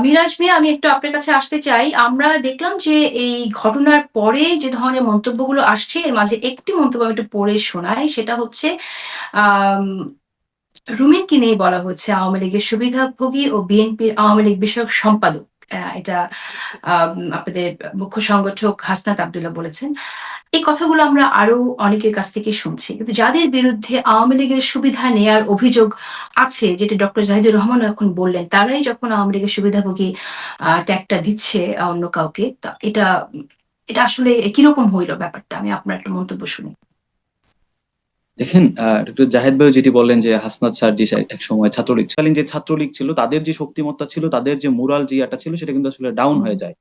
মিরাজ মিয়া, আমি একটু আপনার কাছে আসতে চাই। আমরা দেখলাম যে এই ঘটনার পরে যে ধরনের মন্তব্যগুলো আসছে, এর মাঝে একটি মন্তব্য আমি একটু পড়ে শোনাই। সেটা হচ্ছে আম রুমিনকে নিয়ে বলা হচ্ছে আওয়ামী লীগের সুবিধাভোগী ও বিএনপির আওয়ামী লীগ বিষয়ক সম্পাদক। এটা আপনাদের মুখ্য সংগঠক হাসনাত আব্দুল্লাহ বলেছেন। এই কথাগুলো আমরা আরো অনেকের কাছ থেকে শুনছি। কিন্তু যাদের বিরুদ্ধে আওয়ামী লীগের সুবিধা নেয়ার অভিযোগ আছে, যেটি ডক্টর জাহিদুর রহমানও এখন বললেন, তারাই যখন আওয়ামী লীগের সুবিধাভোগী ট্যাগটা দিচ্ছে অন্য কাউকে, তা এটা এটা আসলে কিরকম হইল ব্যাপারটা? আমি আপনার একটা মন্তব্য শুনি। দেখেন, ডক্টর জাহেদ ভাই যেটি বললেন যে হাসনাত সার্জিস এক সময় ছাত্রলীগ কালীন যে ছাত্রলীগ ছিল, তাদের যে শক্তিমত্তা ছিল, তাদের যে মোরাল যে ইয়াটা ছিল, সেটা কিন্তু আসলে ডাউন হুম। হয়ে যায়।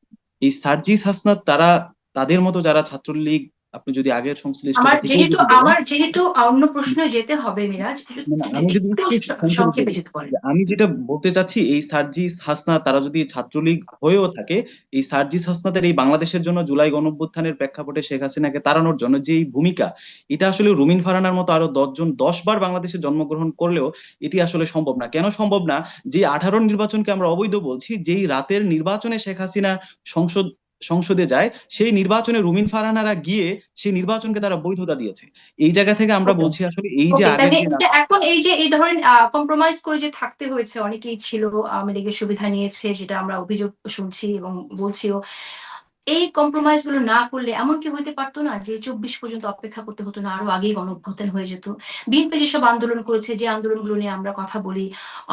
এই সার্জিস হাসনাত তারা, তাদের মতো যারা ছাত্রলীগ, আপনি যদি আগের সংশ্লিষ্টতা থেকেও যদি বলেন, আমার যেহেতু অন্য প্রশ্নে যেতে হবে মিরাজ, মানে আমি যদি একটু একটু সংক্ষেপে সংক্ষেপে বলি, যদি বলেন। যে আমি যেটা বলতে চাচ্ছি, এই সার্জিস হাসনাত তারা যদি ছাত্রলীগ হয়েও থাকে, এই সার্জিস হাসনাতের এই বাংলাদেশের জন্য জুলাই গণঅভ্যুত্থানের প্রেক্ষাপটে শেখ হাসিনাকে তাড়ানোর জন্য যে এই ভূমিকা, এটা আসলে রুমিন ফারহানার মতো আরো 10 জন 10 বার বাংলাদেশে জন্মগ্রহণ করলেও এটি আসলে সম্ভব না। কেন সম্ভব না? যে 18 নির্বাচনকে আমরা অবৈধ বলছি, যেই রাতের নির্বাচনে শেখ হাসিনা সংসদ সংসদে যায়, সেই নির্বাচনে রুমিন ফারহানারা গিয়ে সেই নির্বাচনকে তারা বৈধতা দিয়েছে। এই জায়গা থেকে আমরা ওকে, বলছি আসলে এই যে ওকে, আগের তাহলে যে এটা এখন এই যে এই ধরেন কম্প্রোমাইজ করে যে থাকতে হয়েছে, অনেকেই ছিল আওয়ামী লীগের সুবিধা নিয়েছে, যেটা আমরা অভিযোগ শুনছি এবং বলছিও। এই কম্প্রোমাইজ গুলো না করলে এমন কি হইতে পারতো না যে 24 পর্যন্ত অপেক্ষা করতে হতো না, আরো আগেই গণঅভ্যুত্থান হয়ে যেত? বিএনপি যেসব আন্দোলন করেছে, যে আন্দোলনগুলো নিয়ে আমরা কথা বলি,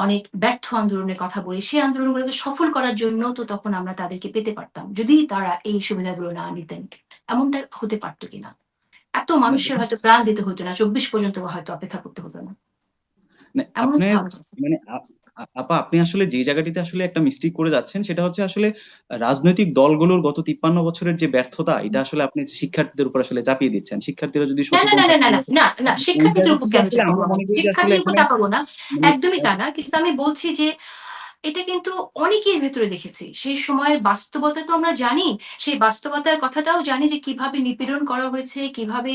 অনেক ব্যর্থ আন্দোলনের কথা বলি, সেই আন্দোলনগুলোকে সফল করার জন্য তো তখন আমরা তাদেরকে পেতে পারতাম, যদি তারা এই সুবিধাগুলো না নিতেন। এমনটা হতে পারতো কিনা? এত না মানুষের দেখুন, হয়তো প্রাণ দিতে হতো না, 24 পর্যন্ত হয়তো অপেক্ষা করতে হতো না। না, এমন আপনার ভাবা যায়। মানে আপা, আপনি আসলে যে জায়গাটিতে আসলে একটা মিস্টেক করে যাচ্ছেন, সেটা হচ্ছে আসলে রাজনৈতিক দলগুলোর গত 53 বছরের যে ব্যর্থতা, এটা আসলে আপনি শিক্ষার্থীদের উপর আসলে চাপিয়ে দিচ্ছেন। শিক্ষার্থীরা যদি না, না, সচেতন না, না, না, থাকতেন, না, না, না, ওই শিক্ষার্থীদের জায়গা উপর থেকে কেন আসলে চাপাবো আমরা আমি? মনে করি যে আসলে শিক্ষার্থীদের উপর এখানে চাপাবো না। মানে একদমই তা না। কিন্তু আমি বলছি যে এটা কিন্তু অনেকের ভেতরে দেখেছি। সেই সময়ের বাস্তবতা তো আমরা জানি। সেই বাস্তবতার কথাটাও জানি যে কিভাবে নিপীড়ন করা হয়েছে, কিভাবে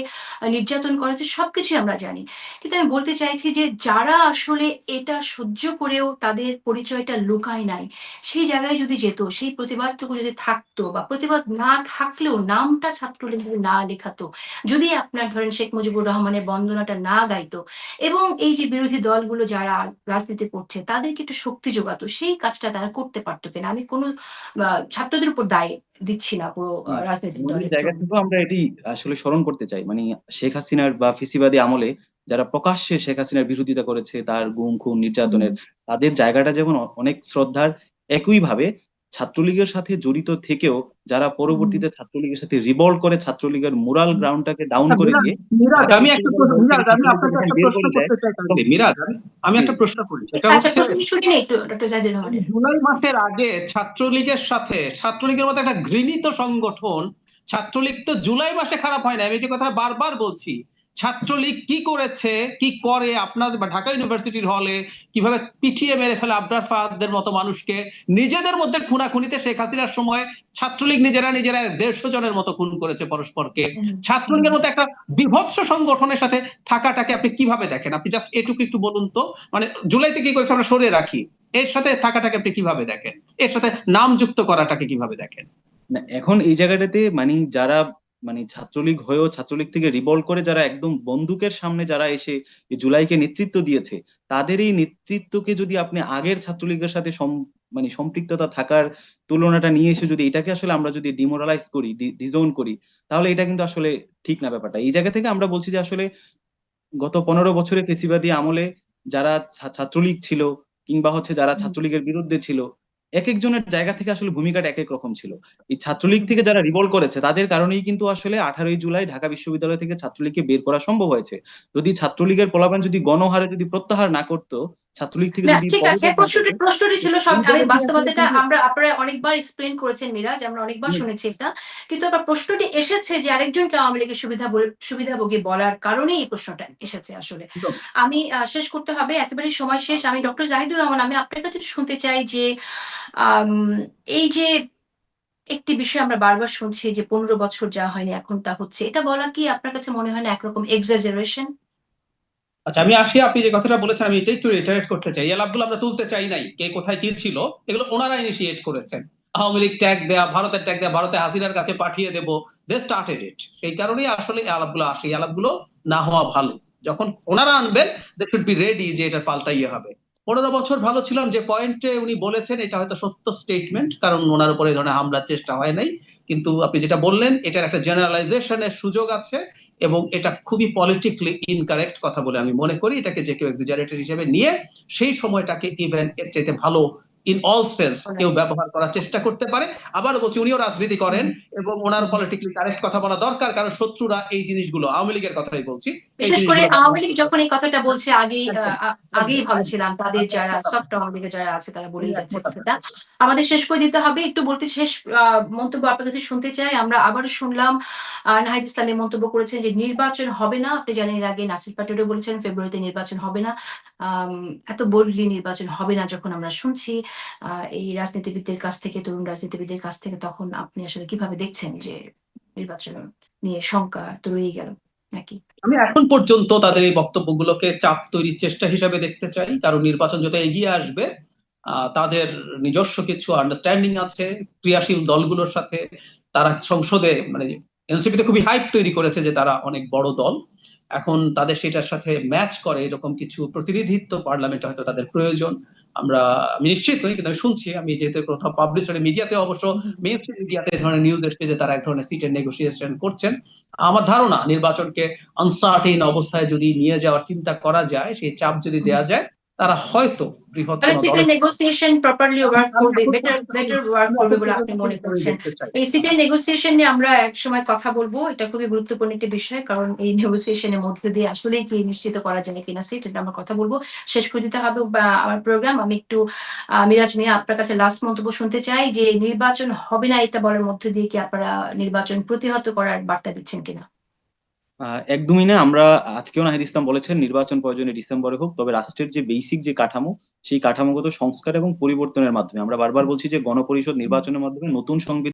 নির্যাতন করা হয়েছে, সবকিছুই আমরা জানি। কিন্তু আমি বলতে চাইছি যে যারা আসলে এটা সহ্য করেও তাদের পরিচয়টা লুকায় নাই, সেই জায়গায় যদি যেত, সেই প্রতিবাদটুকু যদি থাকতো, বা প্রতিবাদ না থাকলেও নামটা ছাত্রলীগ যদি না লেখাতো, যদি আপনার ধরেন শেখ মুজিবুর রহমানের বন্দনাটা না গাইতো, এবং এই যে বিরোধী দলগুলো যারা রাজনীতি করছে তাদেরকে একটু শক্তি যোগাতো, সেই কাজটা তারা করতে পারতো কিনা? আমি কোনো ছাত্রদের উপর দায় দিচ্ছি না পুরো রাজনৈতিক আমাদের দলের জায়গা জন্য। থেকেও আমরা এটি আসলে স্মরণ করতে চাই। মানে শেখ হাসিনার বা ফেসিবাদী আমলে যারা প্রকাশ্যে শেখ হাসিনার বিরোধিতা করেছে, তার গুম খুন হুম। নির্যাতনের, তাদের জায়গাটা যেমন অনেক শ্রদ্ধার, একইভাবে ছাত্রলীগের সাথে জড়িত থেকেও যারা হুম। পরবর্তীতে ছাত্রলীগের সাথে রিভল্ট করে ছাত্রলীগের মোরাল হুম। গ্রাউন্ডটাকে ডাউন আচ্ছা, করে মিরাজ, দিয়ে মিরাজ, ঢাকা আমি একটা বিশ্ববিদ্যালয় প্রশ্ন, বোর্ড থেকে মিরাজ, আমি ছাত্রলীগকে আপনাকে যখন একটা বের প্রশ্ন করে দেয়, করতে চাই তাহলে। তখন মিরাজ, আমি জি একটা জি প্রশ্ন করি, সেটা আচ্ছা, হচ্ছে প্রশ্নটি শুনি না একটু ডক্টর জাহিদুর রহমানের। জুলাই মাসের আগে ছাত্রলীগের সাথে, ছাত্রলীগের মতো একটা ঘৃণিত সংগঠন, ছাত্রলীগ তো জুলাই মাসে খারাপ হয় না, আমি যে কথাটা বারবার বলছি। ছাত্রলীগ কি করেছে, কি করে আপনাদের ঢাকা ইউনিভার্সিটির হলে, কিভাবে পিটিয়ে মেরে ফেলে আবরার ফাহাদের মতো মানুষকে, নিজেদের মধ্যে খুনাখুনিতে শেখ হাসিনার সময় ছাত্রলীগ নিজেরা নিজেরা 150 জনের মতো খুন করেছে পরস্পরকে। হুম। হুম। ছাত্রলীগের মতো একটা বিভৎস সংগঠনের সাথে থাকাটাকে আপনি কিভাবে দেখেন? আপনি জাস্ট এটুকু একটু বলুন তো। মানে জুলাইতে কি করেছে আমরা সরে রাখি, এর সাথে থাকাটাকে আপনি কিভাবে দেখেন? এর সাথে নাম যুক্ত করাটাকে কিভাবে দেখেন? না, এখন এই জায়গাটাতে মানে যারা মানে ছাত্রলীগ হয়েও ছাত্রলীগ থেকে রিভল্ট করে যারা একদম বন্দুকের সামনে যারা এসে এই জুলাইকে নেতৃত্ব দিয়েছে, তাদের এই নেতৃত্বকে যদি আপনি আগের ছাত্রলীগের সাথে মানে সম্পৃক্ততা থাকার তুলনাটা নিয়ে এসে যদি এটাকে আসলে আমরা যদি ডিমোরালাইজ করি, ডিজোন করি, তাহলে এটা কিন্তু আসলে ঠিক না ব্যাপারটা। এই জায়গা থেকে আমরা বলছি যে আসলে গত 15 বছরে ফেসিবাদী আমলে যারা ছাত্রলীগ ছিল, কিংবা হচ্ছে যারা ছাত্রলীগের বিরুদ্ধে ছিল, এক একজনের জায়গা থেকে আসলে ভূমিকাটা এক এক রকম ছিল। এই ছাত্রলীগ হুম। থেকে যারা রিভল্ট করেছে, তাদের কারণেই কিন্তু আসলে 18ই জুলাই ঢাকা বিশ্ববিদ্যালয় থেকে ছাত্রলীগকে বের করা সম্ভব হয়েছে। যদি ছাত্রলীগের পোলাপান যদি গণহারে যদি প্রত্যাহার না করতো, ছাত্রলীগ থেকে না, যদি ঠিক আছে। পদত্যাগ না প্রশ্নটি করতো, প্রশ্নটি ছিল এই আমি জায়গা থেকে আসলে বাস্তবতাটা কিন্তু আপনারা অনেকবার এক্সপ্লেইন করেছেন মিরাজ, আমরা অনেকবার শুনেছি এটা। কিন্তু আবার প্রশ্নটি এসেছে যে আরেকজনকে আওয়ামী লীগের সুবিধাভোগী বলার কারণেই এই প্রশ্নটা এসেছে আসলে। আমি শেষ করতে হবে, একেবারেই সময় শেষ। আমি ডক্টর জাহিদুর রহমান, আমি আপনার কাছে একটু শুনতে চাই যে আম এই যে একটি বিষয় আমরা বারবার শুনছি যে 15 বছর যা হয়নি এখন তা হচ্ছে। এটা বলা কি আপনার কাছে মনে হয় না একরকম এক্সাজারেশন? আচ্ছা, আমি আসি, আপনি যে কথাটা বলেছেন আমি এটা একটু রিটারেট করতে চাই। এই লাভগুলো আমরা তুলতে চাই নাই, কে কোথায় কি ছিল, এগুলো ওনারা ইনিশিয়েট করেছেন। আওয়ামী লীগ ট্যাগ দেয়া, ভারতের ট্যাগ দেয়া, ভারতে হাসিনার কাছে পাঠিয়ে দেব, দে স্টার্টেড ইট। সেই কারণেই আসলে এই আলাপগুলো আসে। এই আলাপগুলো না হওয়া ভালো। যখন ওনারা আনবেন, দে শুড বি রেডি যে এটা পাল্টা ইয়ে হবে। 15 বছর ভালো ছিলাম, যে পয়েন্টে উনি বলেছেন এটা হয়তো সত্য স্টেটমেন্ট, কারণ ওনার উপরে এই ধরনের হামলার চেষ্টা হয় নাই। কিন্তু আপনি যেটা বললেন এটার একটা জেনারেলাইজেশনের সুযোগ আছে, এবং এটা খুবই পলিটিক্যালি ইনকারেক্ট কথা বলে আমি মনে করি। এটাকে যে কেউ এক্সাজারেটেড হিসেবে নিয়ে সেই সময়টাকে ইভেন এর চাইতে ভালো ইন অল সেন্স কেউ ব্যবহার করার চেষ্টা করতে পারে। আবার বলছি, উনিও রাজনীতি করেন এবং ওনার পলিটিক্যালি কারেক্ট কথা বলা দরকার, কারণ শত্রুরা এই জিনিসগুলো, আওয়ামী লীগের কথাই বলছি, এই বিশেষ করে জিনিসগুলো আওয়ামী ব্যবহার লীগ করতে যখন পারে। এই কথাটা বলছে একদম আগেই একদম ভাবছিলাম তাদের আমি যারা একমত সফট আপনার আওয়ামী সাথে। লীগের যারা আছে তারা আমি বলেই যাচ্ছে একমত আপনার সেটা। সাথে। আমাদের শেষ করে দিতে হবে। একটু বলতে শেষ মন্তব্য আপনার কাছে শুনতে চাই। আমরা আবারও শুনলাম নাহিদ ইসলামী মন্তব্য করেছেন যে নির্বাচন হবে না। আপনি জানেন এর আগে নাসির পাটোয়ারিও বলেছেন ফেব্রুয়ারিতে নির্বাচন হবে না। আম এত বোল্ডলি নির্বাচন হবে না যখন আমরা শুনছি এই রাজনীতিবিদদের কাছ থেকে, তরুণ রাজনীতিবিদদের কাছ থেকে, তখন আপনি আসলে কিভাবে দেখছেন যে নির্বাচন নিয়ে শঙ্কা তো রয়েই গেল নাকি? আমি এখন পর্যন্ত তাদের এই বক্তব্যগুলোকে চাপ তৈরির চেষ্টা হিসাবে দেখতে চাই, কারণ নির্বাচন যত এগিয়ে আসবে তাদের নিজস্ব কিছু আন্ডারস্ট্যান্ডিং আছে ক্রিয়াশীল দলগুলোর সাথে। তারা সংসদে মানে এনসিপিতে খুবই হাইপ তৈরি করেছে যে তারা অনেক বড় দল। এখন তাদের সেটার সাথে ম্যাচ করে এরকম কিছু প্রতিনিধিত্ব পার্লামেন্টে হয়তো তাদের প্রয়োজন। আমি নিশ্চিত নই, কিন্তু আমি শুনছি, আমি যেহেতু কোথাও পাবলিশ মিডিয়াতে, অবশ্য মেইন মিডিয়াতে এই ধরনের নিউজ এসেছে যে তারা এক ধরনের সিটের নেগোসিয়েশন করছেন। আমার ধারণা নির্বাচনকে আনসার্টেইন অবস্থায় যদি নিয়ে যাওয়ার চিন্তা করা যায়, সেই চাপ যদি দেওয়া যায়, তারা হয়তো বৃহৎ তাহলে কোনো সিটের দলের। নেগোসিয়েশন প্রপারলি আমি ওয়ার্ক আমি করবে, এখন বেটার পর্যন্ত বেটার ওয়ার্ক আমি করবে এখন বলে পর্যন্ত আপনি মনে করে করছেন। দেখতে চাই। এই সিটের নেগোসিয়েশন নিয়ে আমরা একসময় কথা বলবো। এটা খুবই গুরুত্বপূর্ণ একটি বিষয়। কারণ এই নেগোসিয়েশনের মধ্যে দিয়ে আসলেই কি নিশ্চিত করা যায় কিনা সিট, এটা আমরা কথা বলবো। শেষ করে দিতে হবে আমার প্রোগ্রাম। আমি একটু মিরাজ মিয়া আপনার কাছে লাস্ট মন্তব্য শুনতে চাই যে নির্বাচন হবে না এটা বলার মধ্য দিয়ে কি আপনারা নির্বাচন প্রতিহত করার বার্তা দিচ্ছেন কিনা? একদমই না। আমরা আজকেও নাহিদ ইসলাম বলেছেন নির্বাচন প্রয়োজনে ডিসেম্বরে হোক, তবে রাষ্ট্রের যে বেসিক যে কাঠামো, সেই কাঠামোগত সংস্কার এবং পরিবর্তনের মাধ্যমে। আমরা বারবার বলছি যে গণপরিষদ নির্বাচনের মাধ্যমে নতুন সংবিধান